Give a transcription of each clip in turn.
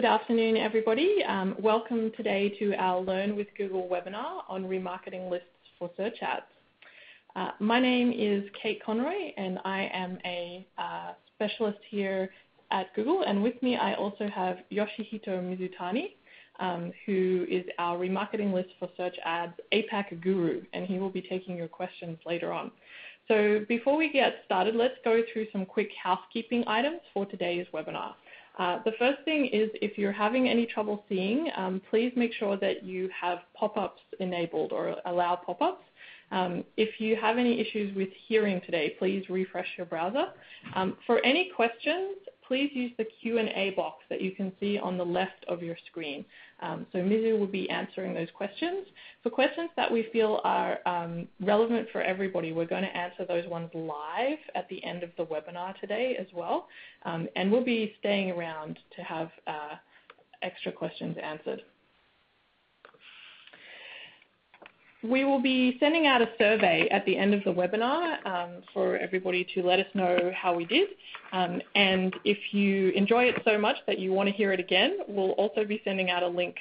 Good afternoon, everybody. Welcome today to our Learn with Google webinar on remarketing lists for search ads. My name is Kate Conroy, and I am a specialist here at Google. And with me, I also have Yoshihito Mizutani, who is our remarketing list for search ads APAC guru, and he will be taking your questions later on. So before we get started, let's go through some quick housekeeping items for today's webinar. The first thing is, if you're having any trouble seeing, please make sure that you have pop-ups enabled or allow pop-ups. If you have any issues with hearing today, please refresh your browser. For any questions, please use the Q&A box that you can see on the left of your screen. So Mizu will be answering those questions. For questions that we feel are relevant for everybody, we're going to answer those ones live at the end of the webinar today as well. And we'll be staying around to have extra questions answered. We will be sending out a survey at the end of the webinar for everybody to let us know how we did. And if you enjoy it so much that you want to hear it again, we'll also be sending out a link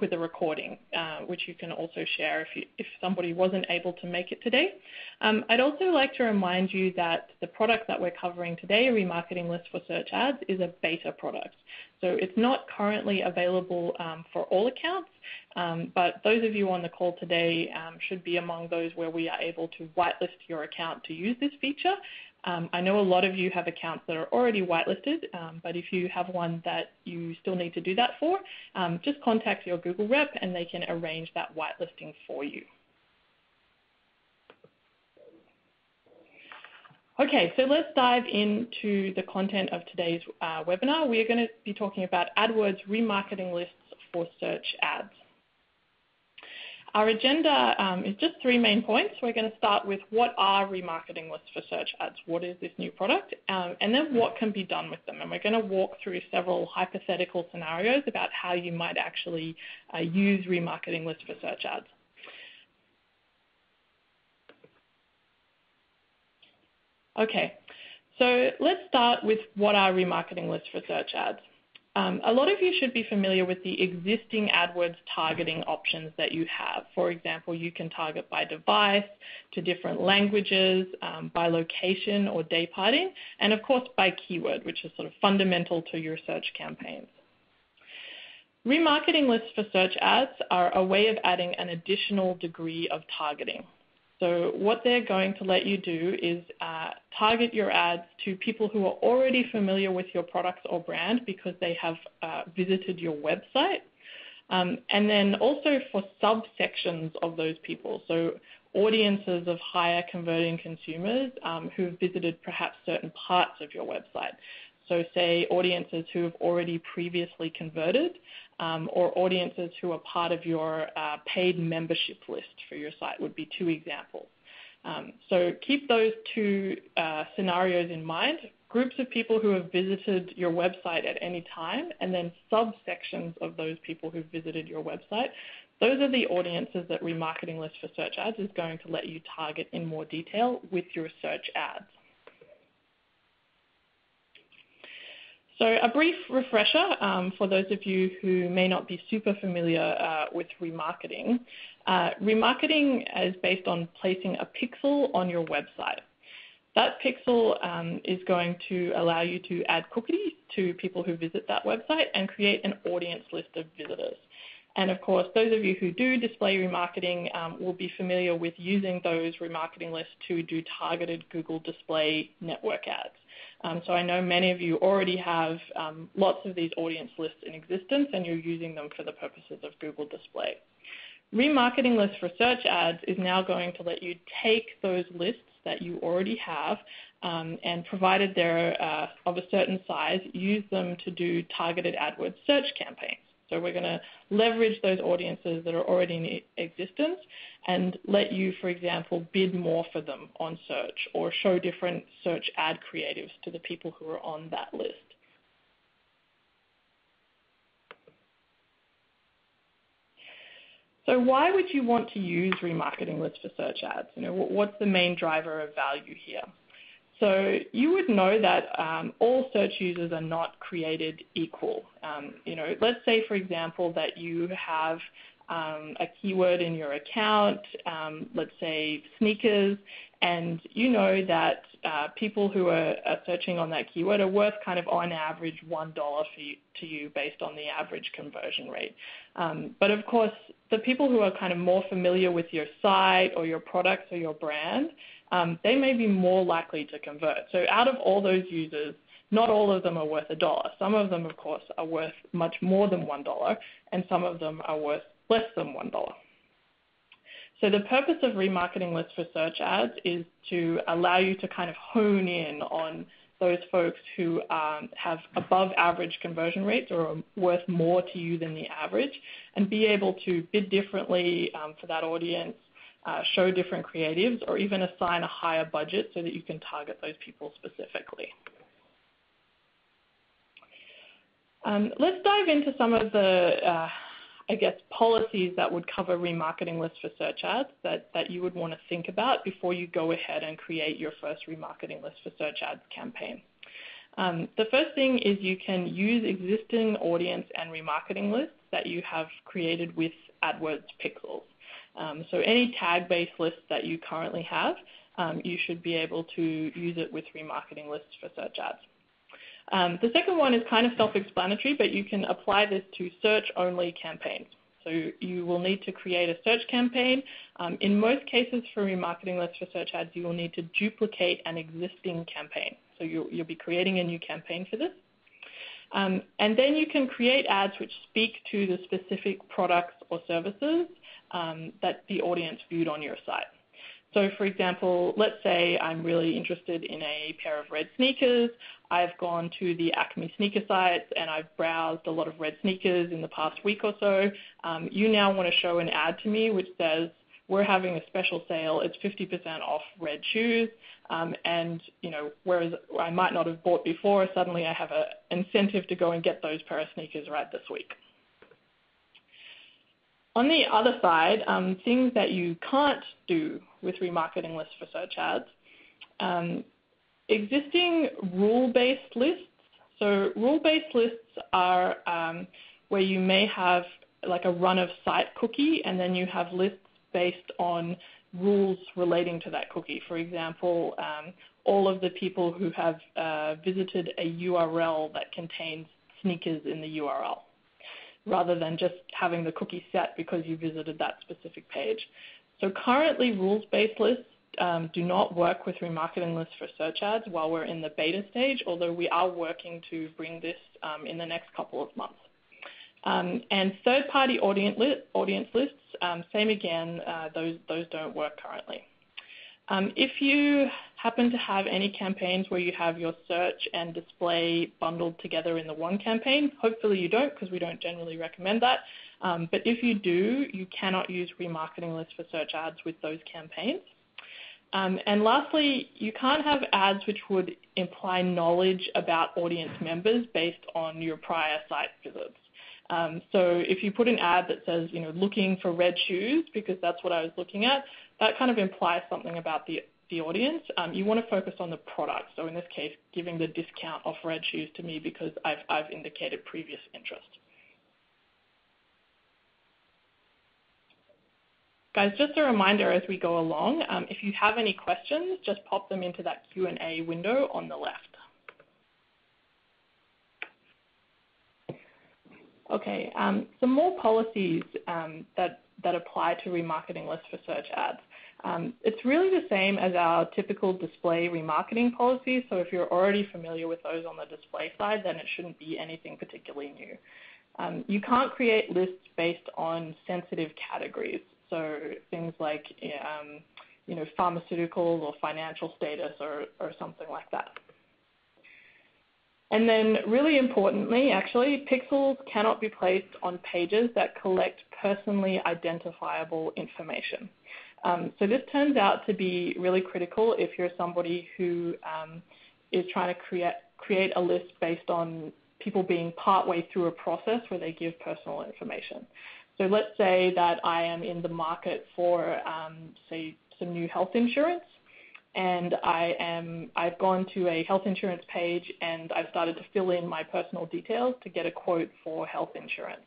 with the recording, which you can also share if somebody wasn't able to make it today. I'd also like to remind you that the product that we're covering today, Remarketing Lists for Search Ads, is a beta product. So it's not currently available for all accounts, but those of you on the call today should be among those where we are able to whitelist your account to use this feature. I know a lot of you have accounts that are already whitelisted, but if you have one that you still need to do that for, just contact your Google rep and they can arrange that whitelisting for you. Okay, so let's dive into the content of today's webinar. We are going to be talking about AdWords remarketing lists for search ads. Our agenda is just 3 main points. We're going to start with what are remarketing lists for search ads, what is this new product, and then what can be done with them. And we're going to walk through several hypothetical scenarios about how you might actually use remarketing lists for search ads. Okay, so let's start with what are remarketing lists for search ads. A lot of you should be familiar with the existing AdWords targeting options that you have. For example, you can target by device, to different languages, by location or day parting, and of course by keyword, which is sort of fundamental to your search campaigns. Remarketing lists for search ads are a way of adding an additional degree of targeting. So what they're going to let you do is target your ads to people who are already familiar with your products or brand because they have visited your website. And then also for subsections of those people, so audiences of higher converting consumers who've visited perhaps certain parts of your website. So say audiences who have already previously converted, or audiences who are part of your paid membership list for your site would be 2 examples. So keep those 2 scenarios in mind, groups of people who have visited your website at any time, and then subsections of those people who've visited your website. Those are the audiences that Remarketing Lists for Search Ads is going to let you target in more detail with your search ads. So a brief refresher for those of you who may not be super familiar with remarketing. Remarketing is based on placing a pixel on your website. That pixel is going to allow you to add cookies to people who visit that website and create an audience list of visitors. And of course, those of you who do display remarketing will be familiar with using those remarketing lists to do targeted Google display network ads. So I know many of you already have lots of these audience lists in existence and you're using them for the purposes of Google display. Remarketing lists for search ads is now going to let you take those lists that you already have and provided they're of a certain size, use them to do targeted AdWords search campaigns. So we're going to leverage those audiences that are already in existence and let you, for example, bid more for them on search or show different search ad creatives to the people who are on that list. So why would you want to use remarketing lists for search ads? What's the main driver of value here? So you would know that all search users are not created equal. Let's say, for example, that you have a keyword in your account, let's say sneakers, and you know that people who are searching on that keyword are worth kind of on average $1 to you based on the average conversion rate. But of course, the people who are kind of more familiar with your site or your products or your brand, they may be more likely to convert. So out of all those users, not all of them are worth $1. Some of them, of course, are worth much more than $1, and some of them are worth less than $1. So the purpose of remarketing lists for search ads is to allow you to kind of hone in on those folks who have above average conversion rates or are worth more to you than the average, and be able to bid differently for that audience, show different creatives, or even assign a higher budget so that you can target those people specifically. Let's dive into some of the policies that would cover remarketing lists for search ads that you would want to think about before you go ahead and create your first remarketing list for search ads campaign. The first thing is you can use existing audience and remarketing lists that you have created with AdWords Pixels. So any tag-based lists that you currently have, you should be able to use it with remarketing lists for search ads. The second one is kind of self-explanatory, but you can apply this to search-only campaigns. So you will need to create a search campaign. In most cases for remarketing lists for search ads, you will need to duplicate an existing campaign. So you'll be creating a new campaign for this. And then you can create ads which speak to the specific products or services that the audience viewed on your site. So for example, let's say I'm really interested in a pair of red sneakers. I've gone to the Acme sneaker site and I've browsed a lot of red sneakers in the past week or so. You now want to show an ad to me which says, we're having a special sale, it's 50% off red shoes, and whereas I might not have bought before, suddenly I have an incentive to go and get those pair of sneakers right this week. On the other side, things that you can't do with remarketing lists for search ads, existing rule-based lists. So rule-based lists are where you may have like a run-of-site cookie, and then you have lists based on rules relating to that cookie. For example, all of the people who have visited a URL that contains sneakers in the URL, rather than just having the cookie set because you visited that specific page. So currently, rules-based lists do not work with remarketing lists for search ads while we're in the beta stage, although we are working to bring this in the next couple of months. And third-party audience lists, same again, those don't work currently. If you happen to have any campaigns where you have your search and display bundled together in the one campaign, hopefully you don't, because we don't generally recommend that. But if you do, you cannot use remarketing lists for search ads with those campaigns. And lastly, you can't have ads which would imply knowledge about audience members based on your prior site visits. So if you put an ad that says, looking for red shoes, because that's what I was looking at, that kind of implies something about the audience. You want to focus on the product. So in this case, giving the discount off red shoes to me because I've indicated previous interest. Guys, just a reminder as we go along, if you have any questions, just pop them into that Q&A window on the left. Okay, some more policies that apply to remarketing lists for search ads. It's really the same as our typical display remarketing policies, so if you're already familiar with those on the display side, then it shouldn't be anything particularly new. You can't create lists based on sensitive categories, so things like pharmaceuticals or financial status or something like that. And then really importantly, actually, pixels cannot be placed on pages that collect personally identifiable information. So this turns out to be really critical if you're somebody who is trying to create a list based on people being partway through a process where they give personal information. So let's say that I am in the market for, say, some new health insurance, and I've gone to a health insurance page and I've started to fill in my personal details to get a quote for health insurance.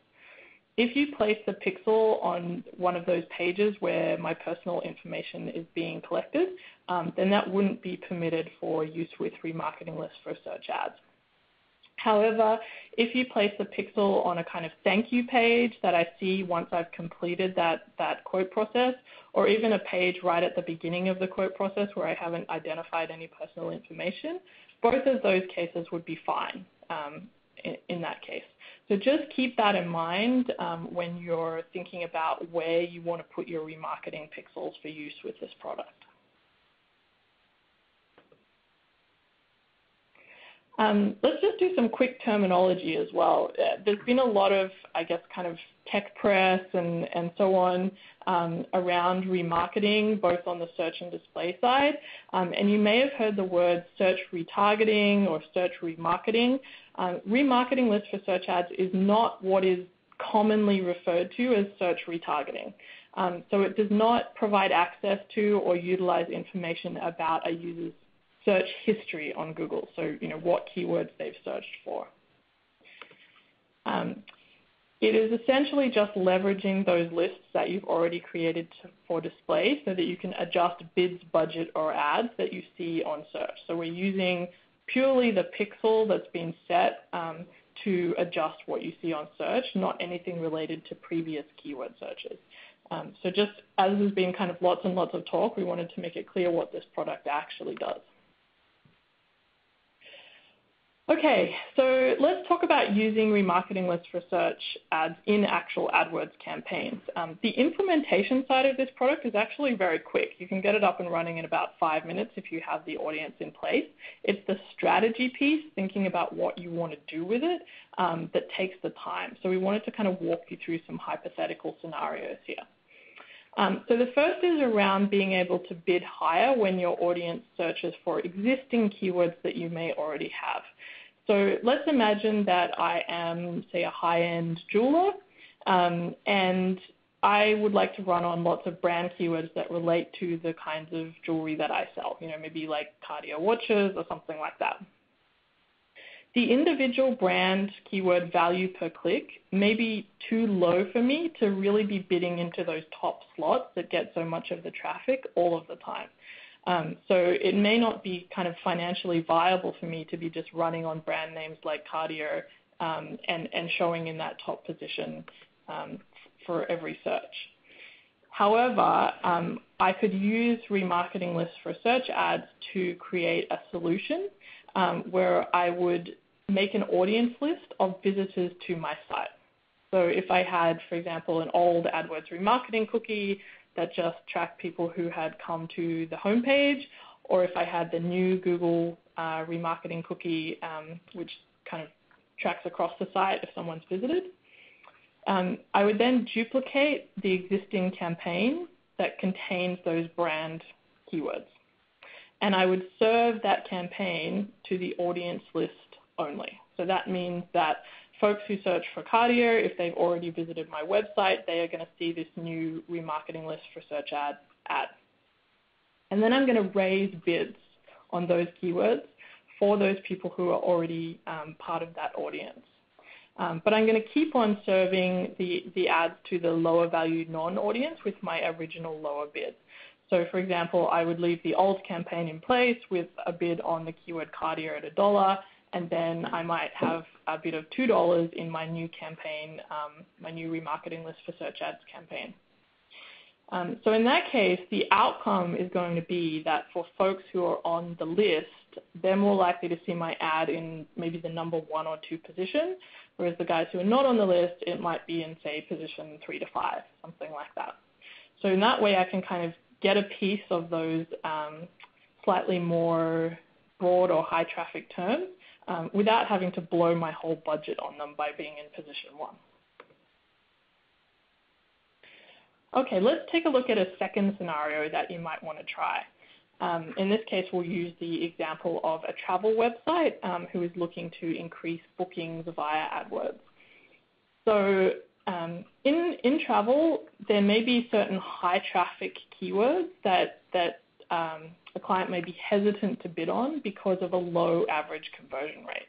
If you place the pixel on one of those pages where my personal information is being collected, then that wouldn't be permitted for use with remarketing lists for search ads. However, if you place the pixel on a kind of thank you page that I see once I've completed that quote process, or even a page right at the beginning of the quote process where I haven't identified any personal information, both of those cases would be fine in that case. So just keep that in mind when you're thinking about where you want to put your remarketing pixels for use with this product. Let's just do some quick terminology as well. There's been a lot of, I guess, kind of tech press and so on around remarketing, both on the search and display side. And you may have heard the word search retargeting or search remarketing. Remarketing lists for search ads is not what is commonly referred to as search retargeting. So it does not provide access to or utilize information about a user's search history on Google, so what keywords they've searched for. It is essentially just leveraging those lists that you've already created for display so that you can adjust bids, budget, or ads that you see on search. So we're using purely the pixel that's been set to adjust what you see on search, not anything related to previous keyword searches. So just as there's been kind of lots and lots of talk, we wanted to make it clear what this product actually does. Okay, so let's talk about using remarketing lists for search ads in actual AdWords campaigns. The implementation side of this product is actually very quick. You can get it up and running in about 5 minutes if you have the audience in place. It's the strategy piece, thinking about what you want to do with it, that takes the time. So we wanted to kind of walk you through some hypothetical scenarios here. So the first is around being able to bid higher when your audience searches for existing keywords that you may already have. So let's imagine that I am, say, a high-end jeweler, and I would like to run on lots of brand keywords that relate to the kinds of jewelry that I sell, maybe like Cartier watches or something like that. The individual brand keyword value per click may be too low for me to really be bidding into those top slots that get so much of the traffic all of the time. So it may not be kind of financially viable for me to be just running on brand names like Cartier and showing in that top position for every search. However, I could use remarketing lists for search ads to create a solution where I would make an audience list of visitors to my site. So if I had, for example, an old AdWords remarketing cookie that just tracked people who had come to the homepage, or if I had the new Google remarketing cookie, which kind of tracks across the site if someone's visited, I would then duplicate the existing campaign that contains those brand keywords. And I would serve that campaign to the audience list only. So that means that folks who search for Cartier, if they've already visited my website, they are going to see this new remarketing list for search ad. And then I'm going to raise bids on those keywords for those people who are already part of that audience. But I'm going to keep on serving the ads to the lower value non-audience with my original lower bid. So for example, I would leave the old campaign in place with a bid on the keyword Cartier at $1, and then I might have a bid of $2 in my new campaign, my new remarketing list for search ads campaign. So in that case, the outcome is going to be that for folks who are on the list, they're more likely to see my ad in maybe the number 1 or 2 position, whereas the guys who are not on the list, it might be in, say, position 3 to 5, something like that. So in that way, I can kind of get a piece of those slightly more broad or high traffic terms without having to blow my whole budget on them by being in position 1. Okay, let's take a look at a second scenario that you might want to try. In this case, we'll use the example of a travel website who is looking to increase bookings via AdWords. So in travel, there may be certain high traffic keywords that a client may be hesitant to bid on because of a low average conversion rate.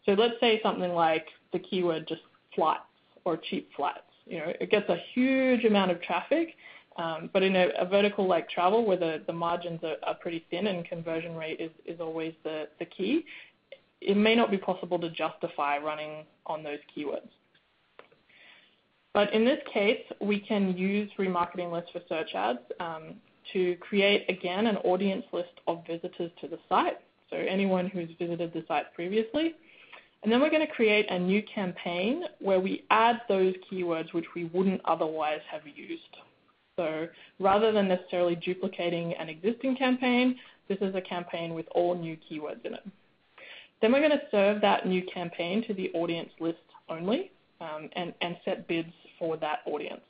So let's say something like the keyword just flights or cheap flights. It gets a huge amount of traffic, but in a vertical like travel where the margins are pretty thin and conversion rate is always the key, it may not be possible to justify running on those keywords. But in this case, we can use remarketing lists for search ads to create, again, an audience list of visitors to the site, so anyone who's visited the site previously. And then we're going to create a new campaign where we add those keywords which we wouldn't otherwise have used. So rather than necessarily duplicating an existing campaign, this is a campaign with all new keywords in it. Then we're going to serve that new campaign to the audience list only and set bids for that audience.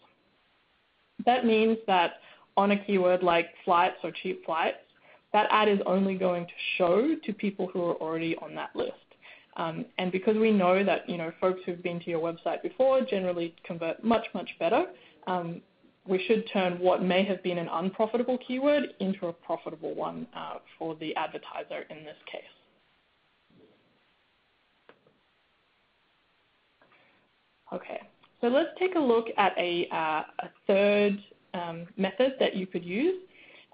That means that on a keyword like flights or cheap flights, that ad is only going to show to people who are already on that list. And because we know that folks who've been to your website before generally convert much, much better, we should turn what may have been an unprofitable keyword into a profitable one for the advertiser in this case. Okay, so let's take a look at a third method that you could use.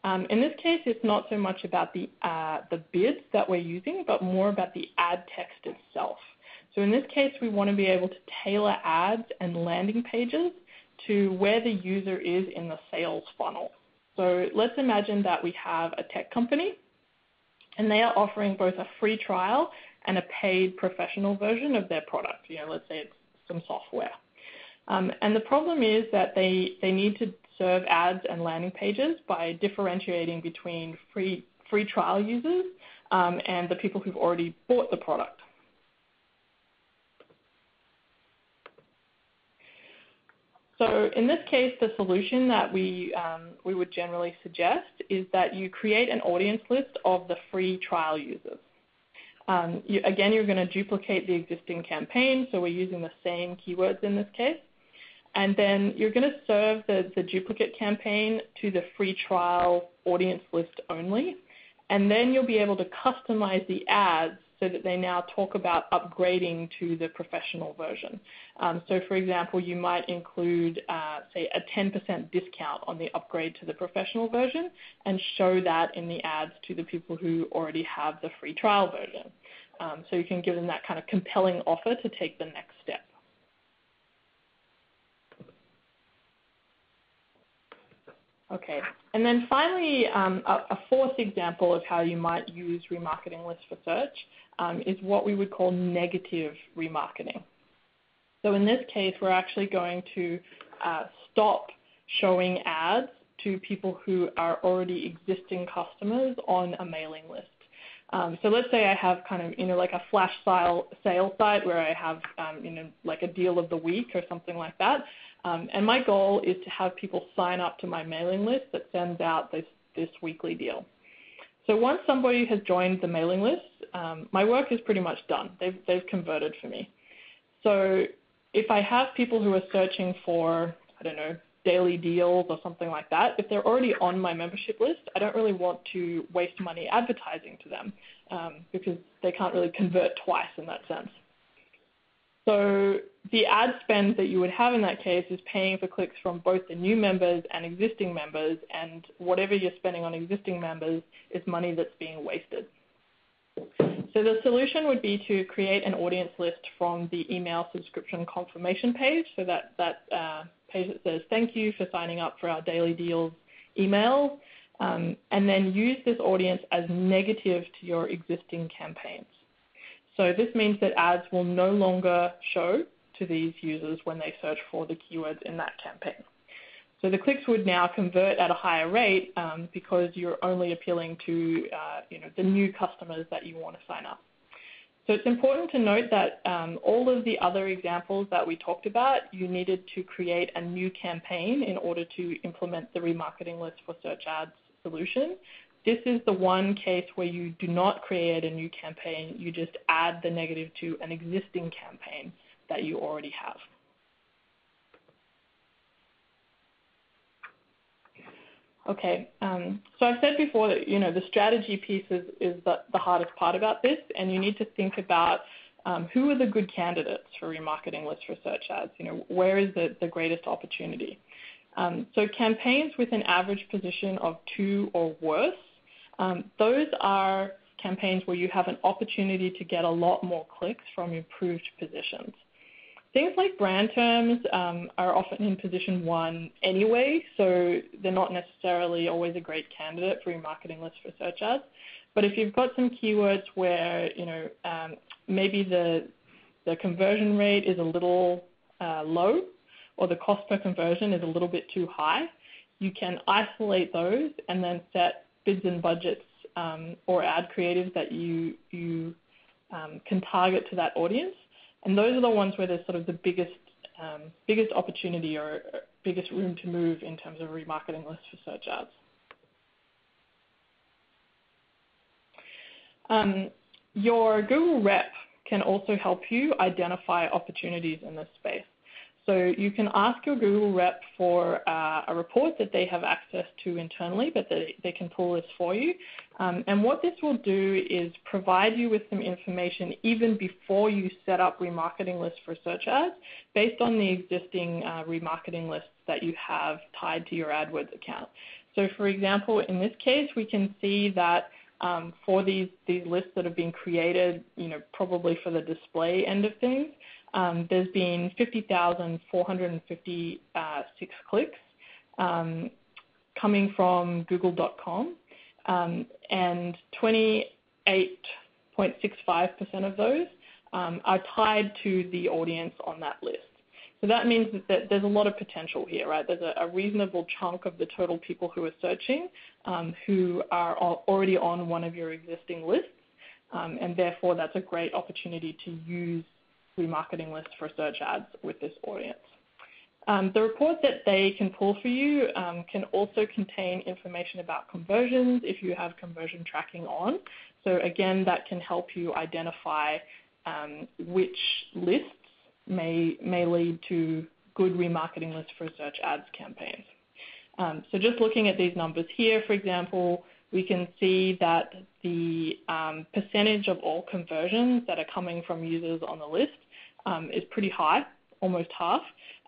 In this case, it's not so much about the bids that we're using, but more about the ad text itself. So in this case, we want to be able to tailor ads and landing pages to where the user is in the sales funnel. So let's imagine that we have a tech company, and they are offering both a free trial and a paid professional version of their product. Let's say it's some software. And the problem is that they need to serve ads and landing pages by differentiating between free trial users and the people who've already bought the product. So in this case, the solution that we would generally suggest is that you create an audience list of the free trial users. Again, you're going to duplicate the existing campaign, so we're using the same keywords in this case. And then you're going to serve the duplicate campaign to the free trial audience list only. And then you'll be able to customize the ads so that they now talk about upgrading to the professional version. So for example, you might include, say, a 10% discount on the upgrade to the professional version and show that in the ads to the people who already have the free trial version. So you can give them that kind of compelling offer to take the next step. Okay, and then finally, a fourth example of how you might use remarketing lists for search is what we would call negative remarketing. So in this case, we're actually going to stop showing ads to people who are already existing customers on a mailing list. So let's say I have kind of, like a flash sale site where I have, like a deal of the week or something like that. And my goal is to have people sign up to my mailing list that sends out this weekly deal. So once somebody has joined the mailing list, my work is pretty much done. They've converted for me. So if I have people who are searching for, I don't know, daily deals or something like that, if they're already on my membership list, I don't really want to waste money advertising to them because they can't really convert twice in that sense. So the ad spend that you would have in that case is paying for clicks from both the new members and existing members, and whatever you're spending on existing members is money that's being wasted. So the solution would be to create an audience list from the email subscription confirmation page, so that page that says, thank you for signing up for our daily deals email, and then use this audience as negative to your existing campaigns. So this means that ads will no longer show to these users when they search for the keywords in that campaign. So the clicks would now convert at a higher rate because you're only appealing to the new customers that you want to sign up. So it's important to note that all of the other examples that we talked about, you needed to create a new campaign in order to implement the remarketing list for search ads solution. This is the one case where you do not create a new campaign, you just add the negative to an existing campaign that you already have. Okay, so I've said before that, the strategy piece is the hardest part about this, and you need to think about who are the good candidates for remarketing lists for search ads. Where is the greatest opportunity? So campaigns with an average position of 2 or worse, those are campaigns where you have an opportunity to get a lot more clicks from improved positions. Things like brand terms are often in position 1 anyway, so they're not necessarily always a great candidate for remarketing lists for search ads. But if you've got some keywords where maybe the conversion rate is a little low, or the cost per conversion is a little bit too high, you can isolate those and then set bids and budgets or ad creatives that you can target to that audience. And those are the ones where there's sort of the biggest opportunity or biggest room to move in terms of remarketing lists for search ads. Your Google rep can also help you identify opportunities in this space. So you can ask your Google rep for a report that they have access to internally, but they can pull this for you. And what this will do is provide you with some information even before you set up remarketing lists for search ads based on the existing remarketing lists that you have tied to your AdWords account. So for example, in this case, we can see that for these lists that have been created, probably for the display end of things, there's been 50,456 clicks coming from Google.com, and 28.65% of those are tied to the audience on that list. So that means that there's a lot of potential here, right? There's a reasonable chunk of the total people who are searching who are already on one of your existing lists, and therefore that's a great opportunity to use remarketing lists for search ads with this audience. The report that they can pull for you can also contain information about conversions if you have conversion tracking on. So again, that can help you identify which lists may lead to good remarketing lists for search ads campaigns. So just looking at these numbers here, for example, we can see that the percentage of all conversions that are coming from users on the list is pretty high, almost half,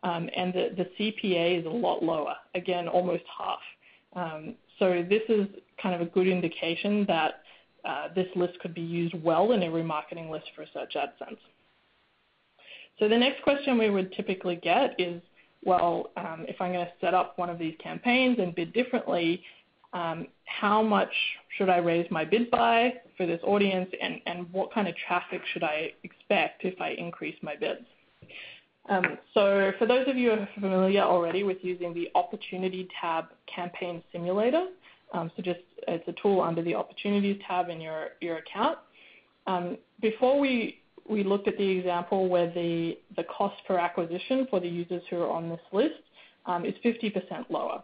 and the CPA is a lot lower, again, almost half. So this is kind of a good indication that this list could be used well in a remarketing list for search ad sense. So the next question we would typically get is, well, if I'm going to set up one of these campaigns and bid differently, how much should I raise my bid by for this audience, and what kind of traffic should I expect if I increase my bids? So for those of you who are familiar already with using the Opportunity tab Campaign Simulator, it's a tool under the Opportunities tab in your account. Before we looked at the example where the cost per acquisition for the users who are on this list is 50% lower.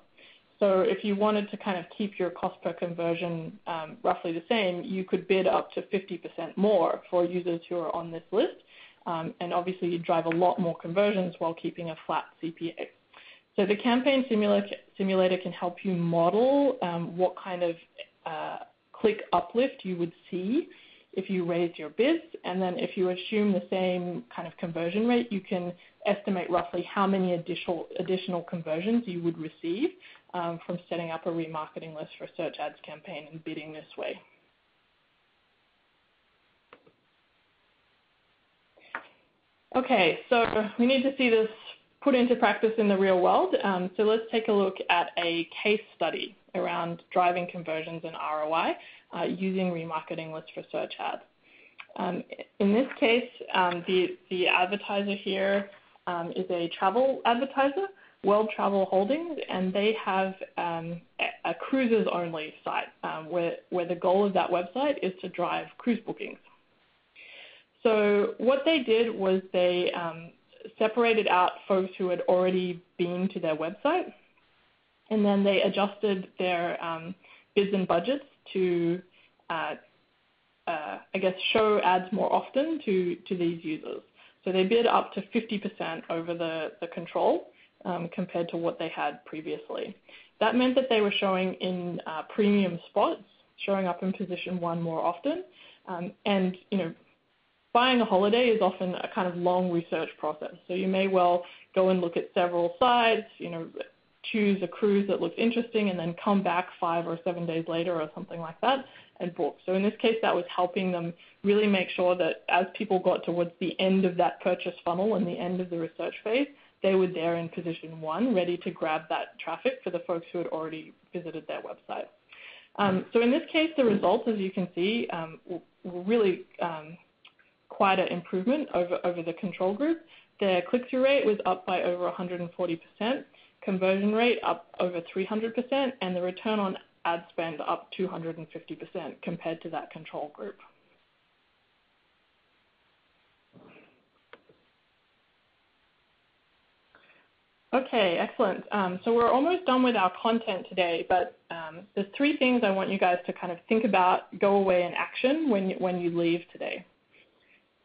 So if you wanted to kind of keep your cost per conversion roughly the same, you could bid up to 50% more for users who are on this list. And obviously you drive a lot more conversions while keeping a flat CPA. So the Campaign Simulator can help you model what kind of click uplift you would see if you raised your bids, and then if you assume the same kind of conversion rate, you can estimate roughly how many additional conversions you would receive from setting up a remarketing list for search ads campaign and bidding this way. Okay, so we need to see this put into practice in the real world. So let's take a look at a case study around driving conversions and ROI using remarketing lists for search ads. In this case, the advertiser here is a travel advertiser, World Travel Holdings, and they have a cruises only site where the goal of that website is to drive cruise bookings. So what they did was they separated out folks who had already been to their website, and then they adjusted their bids and budgets to, show ads more often to these users. So they bid up to 50% over the control compared to what they had previously. that meant that they were showing in premium spots, showing up in position 1 more often. And, buying a holiday is often a kind of long research process. So you may well go and look at several sites, choose a cruise that looks interesting, and then come back 5 or 7 days later or something like that and book. So in this case, that was helping them really make sure that as people got towards the end of that purchase funnel and the end of the research phase, they were there in position 1, ready to grab that traffic for the folks who had already visited their website. So in this case, the results, as you can see, were really quite an improvement over the control group. Their click-through rate was up by over 140%, conversion rate up over 300%, and the return on ad spend up 250% compared to that control group. Okay, excellent. So we're almost done with our content today, but there's 3 things I want you guys to kind of think about, go away and action when you leave today.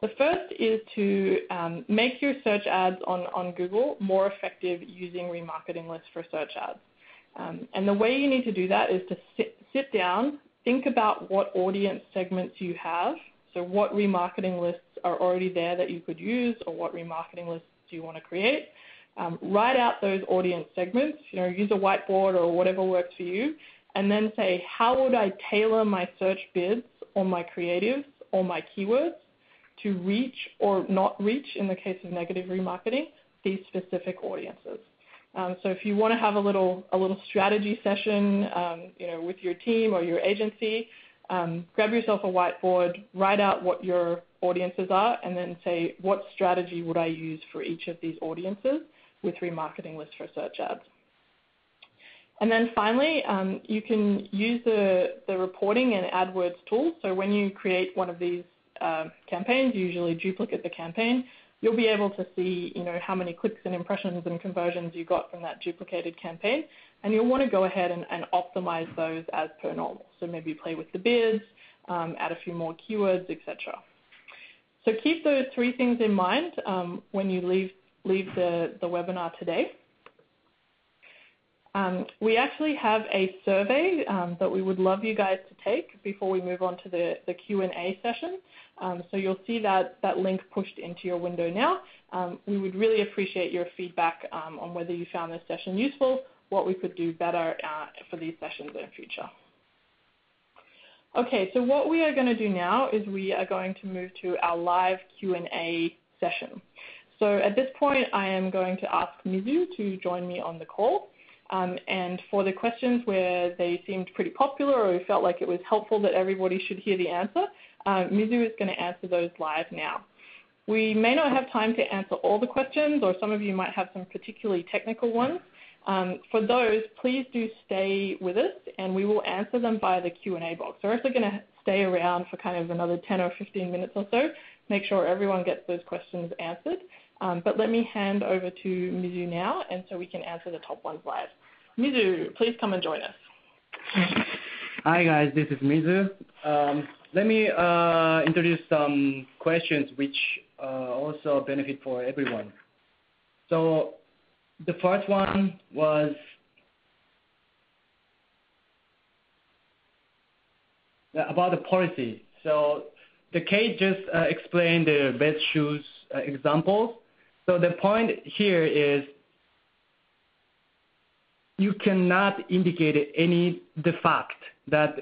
The first is to make your search ads on Google more effective using remarketing lists for search ads. And the way you need to do that is to sit down, think about what audience segments you have, so what remarketing lists are already there that you could use, or what remarketing lists you want to create. Write out those audience segments, use a whiteboard or whatever works for you, and then say, how would I tailor my search bids or my creatives or my keywords to reach or not reach, in the case of negative remarketing, these specific audiences. So if you want to have a little strategy session, with your team or your agency, grab yourself a whiteboard, write out what your audiences are, and then say, what strategy would I use for each of these audiences with remarketing lists for search ads. And then finally, you can use the reporting and AdWords tools. So when you create one of these campaigns, you usually duplicate the campaign. You'll be able to see, how many clicks and impressions and conversions you got from that duplicated campaign, and you'll want to go ahead and optimize those as per normal. So maybe play with the bids, add a few more keywords, etc. So keep those 3 things in mind when you leave the webinar today. We actually have a survey that we would love you guys to take before we move on to the Q&A session. So you'll see that link pushed into your window now. We would really appreciate your feedback on whether you found this session useful, what we could do better for these sessions in the future. Okay, so what we are going to do now is we are going to move to our live Q&A session. So at this point, I am going to ask Mizu to join me on the call. And for the questions where they seemed pretty popular or we felt like it was helpful that everybody should hear the answer, Mizu is going to answer those live now. We may not have time to answer all the questions, or some of you might have some particularly technical ones. For those, please do stay with us, and we will answer them via the Q&A box. So we're actually going to stay around for kind of another 10 or 15 minutes or so, make sure everyone gets those questions answered. But let me hand over to Mizu now, and so we can answer the top ones live. Mizu, please come and join us. Hi guys, this is Mizu. Let me introduce some questions which also benefit for everyone. So the first one was about the policy. So the Kate just explained the best shoes examples. So the point here is you cannot indicate the fact that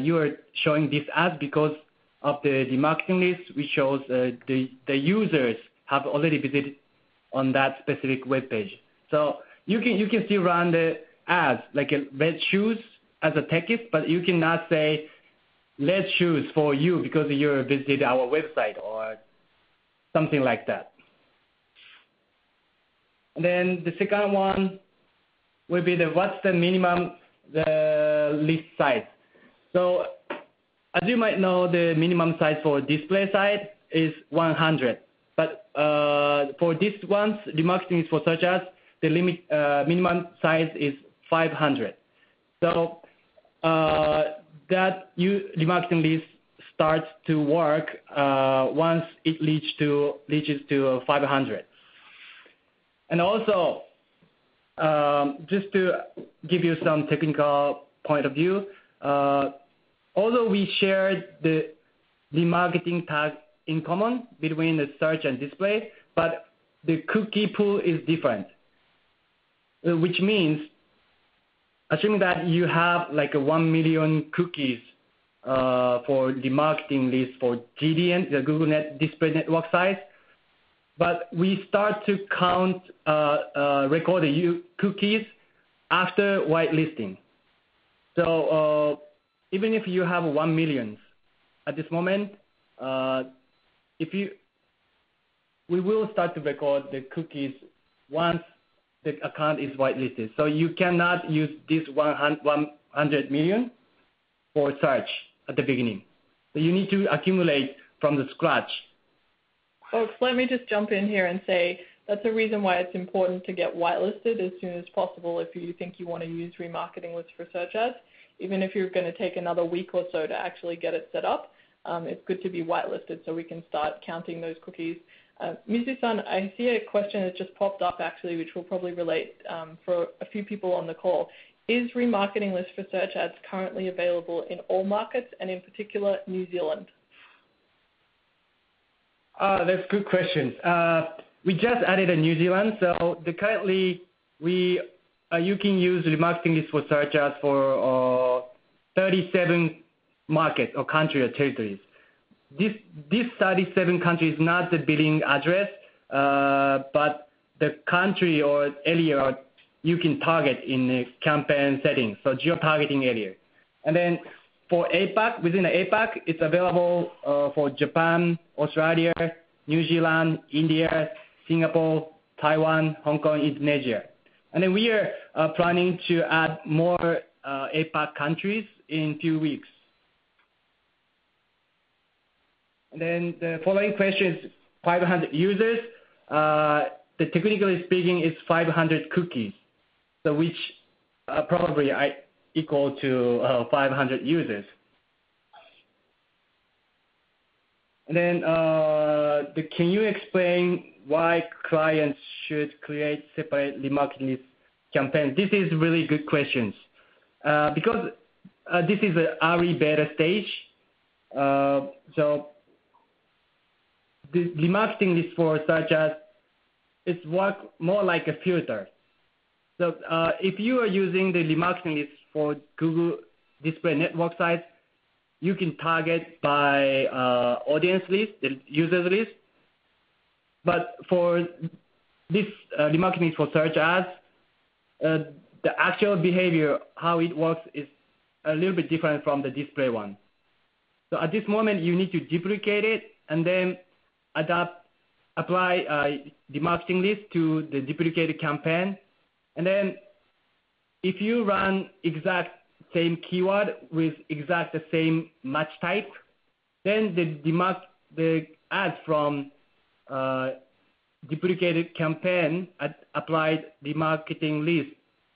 you are showing this ad because of the remarketing list, which shows the users have already visited on that specific web page. So you can still run the ads like red shoes as a text, but you cannot say red shoes for you because you visited our website or something like that. And then the second one will be what's the minimum list size. So as you might know, the minimum size for display site is 100. But for this one's remarketing is for search ads, the minimum size is 500. So that remarketing list starts to work once it reaches to 500. And also, just to give you some technical point of view, although we shared the remarketing tag in common between the search and display, but the cookie pool is different, which means assuming that you have like 1 million cookies for the marketing list for GDN, the Google Display Network size, but we start to count, record the cookies after whitelisting. So even if you have 1 million at this moment, we will start to record the cookies once the account is whitelisted. So you cannot use this 100 million for search at the beginning. So you need to accumulate from the scratch. Folks, let me just jump in here and say that's a reason why it's important to get whitelisted as soon as possible if you think you want to use remarketing lists for search ads. Even if you're going to take another week or so to actually get it set up, it's good to be whitelisted so we can start counting those cookies. Mizu-san, I see a question that just popped up actually, which will probably relate for a few people on the call. Is remarketing lists for search ads currently available in all markets and in particular New Zealand? That's good questions. We just added a New Zealand, so currently you can use remarketing lists for search ads for 37 markets or countries or territories. This 37 countries is not the billing address, but the country or area you can target in the campaign settings, so geo-targeting area. And then for APAC, within the APAC, it's available for Japan, Australia, New Zealand, India, Singapore, Taiwan, Hong Kong, Indonesia. And then we are planning to add more APAC countries in a few weeks. And then the following question is 500 users. Technically speaking, it's 500 cookies, so which probably equal to 500 users. And then can you explain why clients should create separate remarketing list campaigns? This is really good questions because this is an early beta stage. So the remarketing list for search ads, it's work more like a filter. So if you are using the remarketing list for Google Display Network sites, you can target by audience list, the users list. But for this remarketing list for search ads, the actual behavior, how it works, is a little bit different from the display one. So at this moment, you need to duplicate it and then apply the marketing list to the duplicated campaign. And then if you run exact same keyword with exact the same match type, then the ads from duplicated campaign applied the marketing list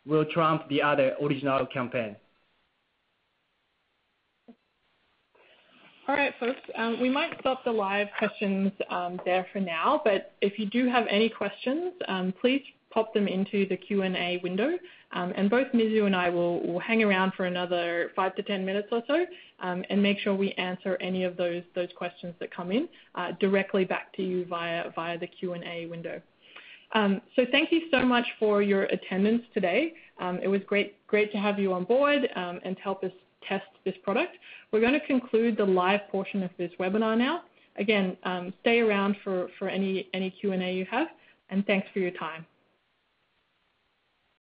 will trump the other original campaign. All right, folks, we might stop the live questions there for now, but if you do have any questions, please pop them into the Q&A window, and both Mizu and I will hang around for another 5 to 10 minutes or so and make sure we answer any of those questions that come in directly back to you via the Q&A window. So thank you so much for your attendance today. It was great to have you on board and to help us test this product. We're going to conclude the live portion of this webinar now. Again, stay around for any Q&A you have, and thanks for your time.